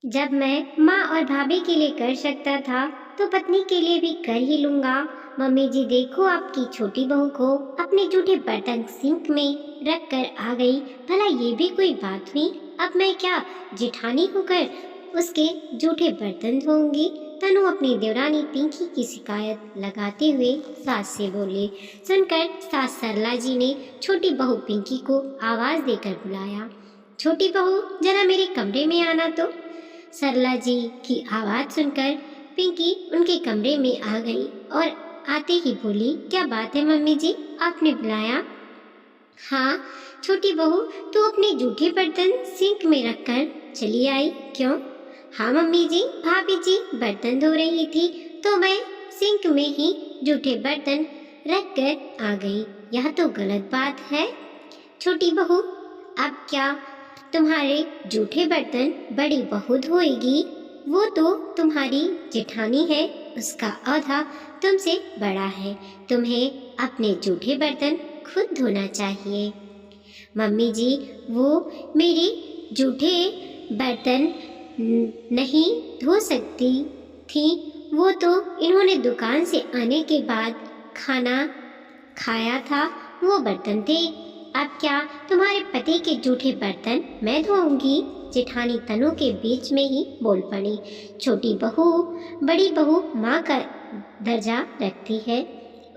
जब मैं माँ और भाभी के लिए कर सकता था तो पत्नी के लिए भी कर ही लूंगा। मम्मी जी देखो, आपकी छोटी बहू को अपने जूठे बर्तन सिंक में रख कर आ गई। भला ये भी कोई बात हुई? अब मैं क्या जेठानी होकर उसके जूठे बर्तन धोऊंगी? तनु अपनी देवरानी पिंकी की शिकायत लगाते हुए सास से बोले। सुनकर सास सरला जी ने छोटी बहू पिंकी को आवाज देकर बुलाया। छोटी बहू, जरा मेरे कमरे में आना तो। सरला जी की आवाज सुनकर पिंकी उनके कमरे में आ गई और आते ही बोली, क्या बात है मम्मी जी, आपने बुलाया? हाँ छोटी बहू, तू अपने जूठे बर्तन सिंक में रखकर चली आई क्यों? हाँ मम्मी जी, भाभी जी बर्तन धो रही थी तो मैं सिंक में ही जूठे बर्तन रख कर आ गई। यह तो गलत बात है। छोटी बहू, अब क्या तुम्हारे जूठे बर्तन बड़ी बहू धोएगी? वो तो तुम्हारी जेठानी है, उसका औहदा तुमसे बड़ा है। तुम्हें अपने जूठे बर्तन खुद धोना चाहिए। मम्मी जी, वो मेरे जूठे बर्तन नहीं धो सकती थी। वो तो इन्होंने दुकान से आने के बाद खाना खाया था, वो बर्तन थे। अब क्या तुम्हारे पति के जूठे बर्तन मैं धोऊंगी? जेठानी तनु के बीच में ही बोल पड़ी। छोटी बहू, बड़ी बहू माँ का दर्जा रखती है,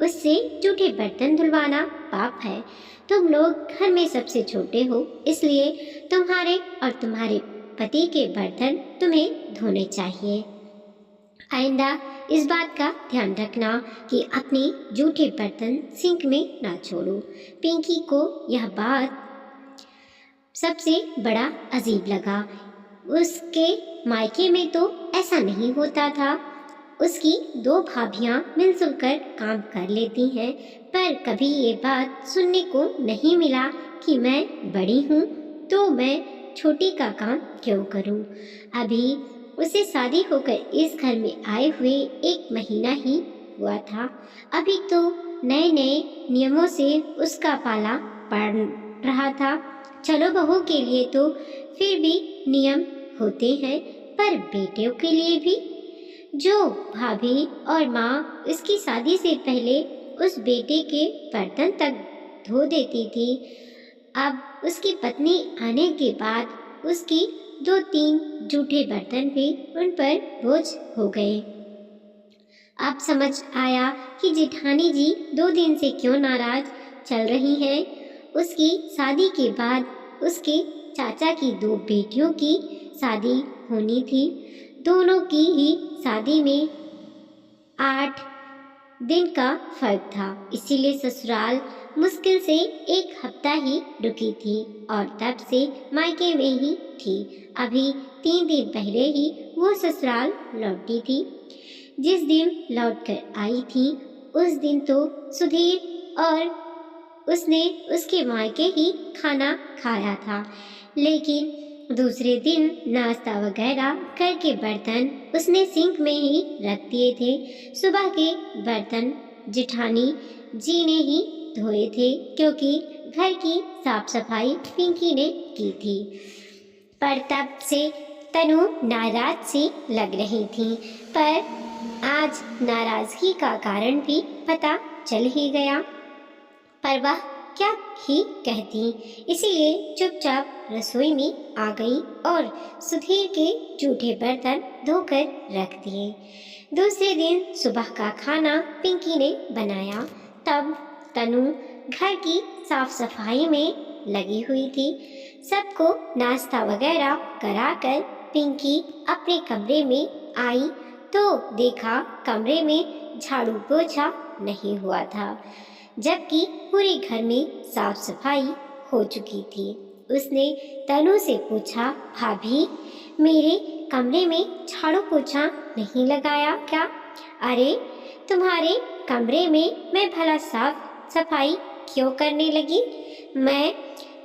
उससे जूठे बर्तन धुलवाना पाप है। तुम लोग घर में सबसे छोटे हो, इसलिए तुम्हारे और तुम्हारे पति के बर्तन तुम्हें धोने चाहिए। आइंदा इस बात का ध्यान रखना कि अपने जूठे बर्तन सिंक में ना छोड़ो। पिंकी को यह बात सबसे बड़ा अजीब लगा। उसके मायके में तो ऐसा नहीं होता था। उसकी दो भाभियां मिलजुल कर काम कर लेती हैं, पर कभी ये बात सुनने को नहीं मिला कि मैं बड़ी हूँ तो मैं छोटी का काम क्यों करूँ। अभी उसे शादी होकर इस घर में आए हुए 1 महीना ही हुआ था। अभी तो नए नए नियमों से उसका पाला पड़ रहा था। चलो, बहू के लिए तो फिर भी नियम होते हैं, पर बेटियों के लिए भी? जो भाभी और माँ उसकी शादी से पहले उस बेटे के बर्तन तक धो देती थी, अब उसकी पत्नी आने के बाद उसकी 2-3 जूठे बर्तन भी उन पर बोझ हो गए। अब समझ आया कि जेठानी जी 2 दिन से क्यों नाराज चल रही हैं। उसकी शादी के बाद उसके चाचा की 2 बेटियों की शादी होनी थी। दोनों की ही शादी में 8 दिन का फर्क था, इसीलिए ससुराल मुश्किल से 1 हफ्ता ही रुकी थी और तब से मायके में ही थी। अभी 3 दिन पहले ही वो ससुराल लौटी थी। जिस दिन लौटकर आई थी उस दिन तो सुधीर और उसने उसके मायके ही खाना खाया था, लेकिन दूसरे दिन नाश्ता वगैरह करके बर्तन उसने सिंक में ही रख दिए थे। सुबह के बर्तन जेठानी जी ने ही धोए थे, क्योंकि घर की साफ सफाई पिंकी ने की थी। पर तब से तनु नाराज सी लग रही थी, पर आज नाराजगी का कारण भी पता चल ही गया। पर वह क्या ही कहती, इसीलिए चुपचाप रसोई में आ गई और सुधीर के जूठे बर्तन धोकर रख दिए। दूसरे दिन सुबह का खाना पिंकी ने बनाया। तब तनु घर की साफ सफाई में लगी हुई थी। सबको नाश्ता वगैरह कराकर पिंकी अपने कमरे में आई तो देखा कमरे में झाड़ू पोछा नहीं हुआ था, जबकि पूरे घर में साफ सफाई हो चुकी थी। उसने तनु से पूछा, भाभी, मेरे कमरे में झाड़ू पोछा नहीं लगाया क्या? अरे, तुम्हारे कमरे में मैं भला साफ सफाई क्यों करने लगी? मैं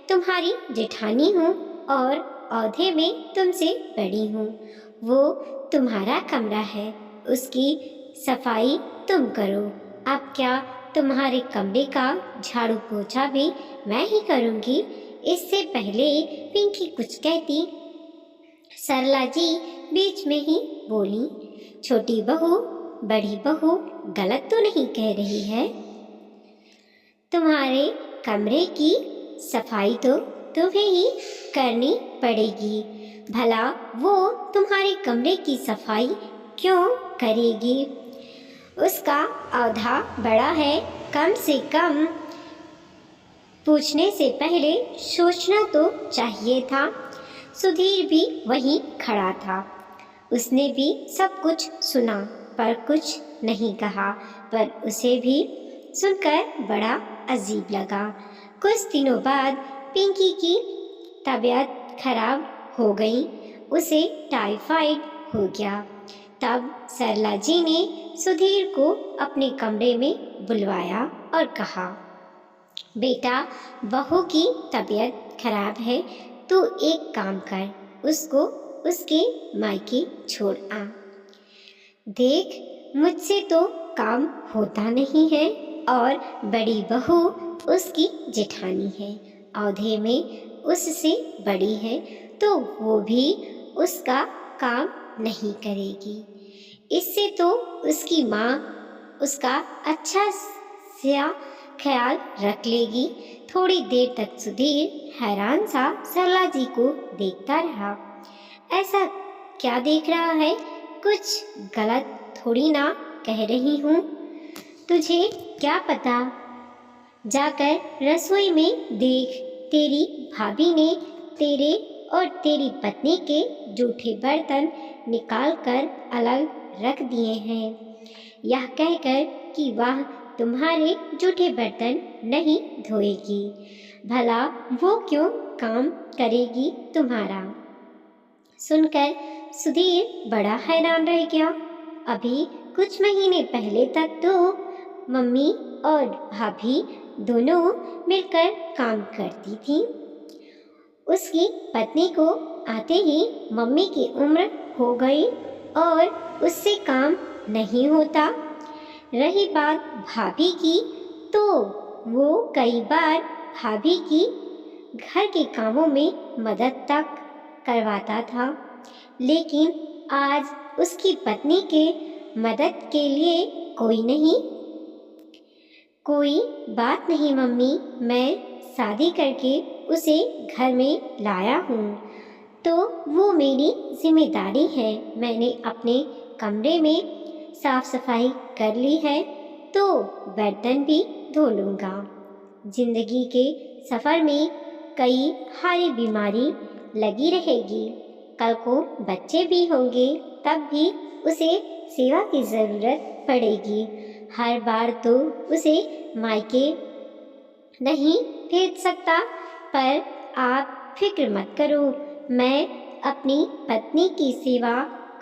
तुम्हारी जेठानी हूँ और औहदे में तुमसे बड़ी हूँ। वो तुम्हारा कमरा है, उसकी सफाई तुम करो। अब क्या तुम्हारे कमरे का झाड़ू पोछा भी मैं ही करूँगी? इससे पहले पिंकी कुछ कहती, सरला जी बीच में ही बोली, छोटी बहू बड़ी बहू गलत तो नहीं कह रही है? तुम्हारे कमरे की सफाई तो तुम्हें ही करनी पड़ेगी। भला वो तुम्हारे कमरे की सफाई क्यों करेगी? उसका औधा बड़ा है, कम से कम पूछने से पहले सोचना तो चाहिए था। सुधीर भी वहीं खड़ा था। उसने भी सब कुछ सुना पर कुछ नहीं कहा, पर उसे भी सुनकर बड़ा अजीब लगा। कुछ दिनों बाद पिंकी की तबीयत खराब हो गई, उसे टाइफाइड हो गया। तब सरला जी ने सुधीर को अपने कमरे में बुलवाया और कहा, बेटा, बहू की तबीयत खराब है, तू एक काम कर, उसको उसके मायके छोड़ आ। देख, मुझसे तो काम होता नहीं है और बड़ी बहू उसकी जेठानी है, औधे में उससे बड़ी है, तो वो भी उसका काम नहीं करेगी। इससे तो उसकी माँ उसका अच्छा सा ख्याल रख लेगी। थोड़ी देर तक सुधीर हैरान सा सरला जी को देखता रहा। ऐसा क्या देख रहा है? कुछ गलत थोड़ी ना कह रही हूँ। तुझे क्या पता? जाकर रसोई में देख, तेरी भाभी ने तेरे और तेरी पत्नी के जूठे बर्तन निकाल कर अलग रख दिए हैं, यह कहकर कि वह तुम्हारे जूठे बर्तन नहीं धोएगी। भला वो क्यों काम करेगी तुम्हारा? सुनकर सुधीर बड़ा हैरान रह गया। अभी कुछ महीने पहले तक तो मम्मी और भाभी दोनों मिलकर काम करती थी। उसकी पत्नी को आते ही मम्मी की उम्र हो गई और उससे काम नहीं होता। रही बात भाभी की, तो वो कई बार भाभी की घर के कामों में मदद तक करवाता था, लेकिन आज उसकी पत्नी के मदद के लिए कोई नहीं। कोई बात नहीं मम्मी, मैं शादी करके उसे घर में लाया हूँ, तो वो मेरी जिम्मेदारी है। मैंने अपने कमरे में साफ सफाई कर ली है, तो बर्तन भी धो लूँगा। जिंदगी के सफ़र में कई हारी बीमारी लगी रहेगी, कल को बच्चे भी होंगे, तब भी उसे सेवा की ज़रूरत पड़ेगी। हर बार तो उसे मायके नहीं भेज सकता, पर आप फिक्र मत करो, मैं अपनी पत्नी की सेवा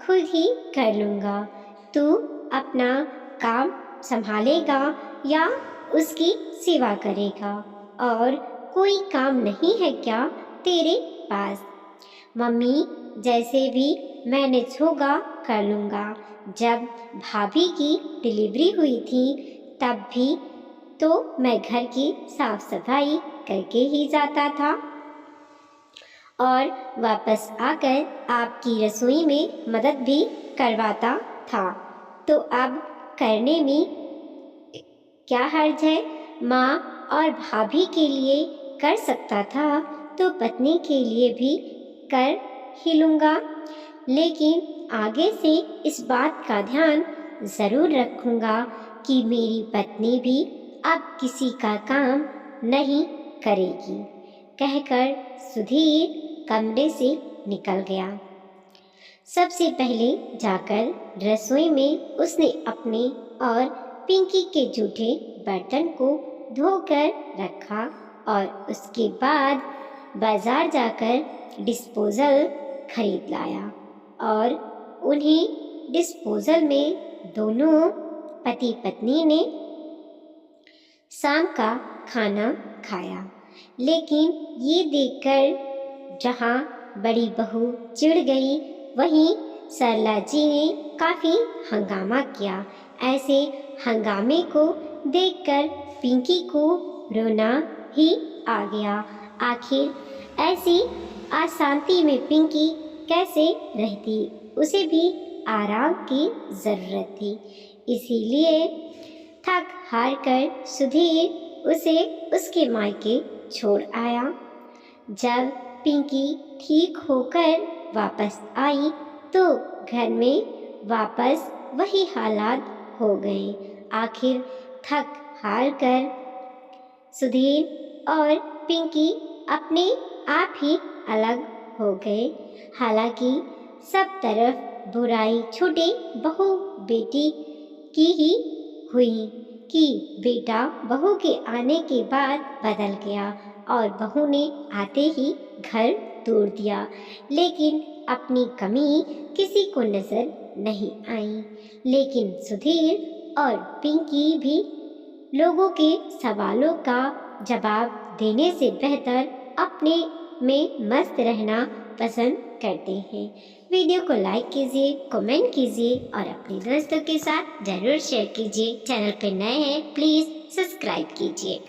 खुद ही कर लूँगा। तू अपना काम संभालेगा या उसकी सेवा करेगा? और कोई काम नहीं है क्या तेरे पास? मम्मी, जैसे भी मैनेज होगा कर लूँगा। जब भाभी की डिलीवरी हुई थी, तब भी तो मैं घर की साफ सफाई करके ही जाता था और वापस आकर आपकी रसोई में मदद भी करवाता था, तो अब करने में क्या हर्ज है? माँ और भाभी के लिए कर सकता था, तो पत्नी के लिए भी कर ही लूँगा। लेकिन आगे से इस बात का ध्यान ज़रूर रखूँगा कि मेरी पत्नी भी अब किसी का काम नहीं करेगी। कहकर सुधीर कमरे से निकल गया। सबसे पहले जाकर रसोई में उसने अपने और पिंकी के जूठे बर्तन को धोकर रखा और उसके बाद बाजार जाकर डिस्पोज़ल खरीद लाया और उन्हीं डिस्पोज़ल में दोनों पति पत्नी ने शाम का खाना खाया। लेकिन ये देखकर जहाँ बड़ी बहू चिढ़ गई, वहीं सरला जी ने काफ़ी हंगामा किया। ऐसे हंगामे को देखकर पिंकी को रोना ही आ गया। आखिर ऐसी अशांति में पिंकी कैसे रहती, उसे भी आराम की ज़रूरत थी। इसीलिए थक हार कर सुधीर उसे उसके मायके छोड़ आया। जब पिंकी ठीक होकर वापस आई तो घर में वापस वही हालात हो गए। आखिर थक हार कर सुधीर और पिंकी अपने आप ही अलग हो गए। हालांकि सब तरफ बुराई छोटे बहू बेटी की ही हुई कि बेटा बहू के आने के बाद बदल गया और बहू ने आते ही घर तोड़ दिया, लेकिन अपनी कमी किसी को नजर नहीं आई। लेकिन सुधीर और पिंकी भी लोगों के सवालों का जवाब देने से बेहतर अपने में मस्त रहना पसंद करते हैं। वीडियो को लाइक कीजिए, कमेंट कीजिए और अपने दोस्तों के साथ ज़रूर शेयर कीजिए। चैनल पर नए हैं प्लीज़ सब्सक्राइब कीजिए।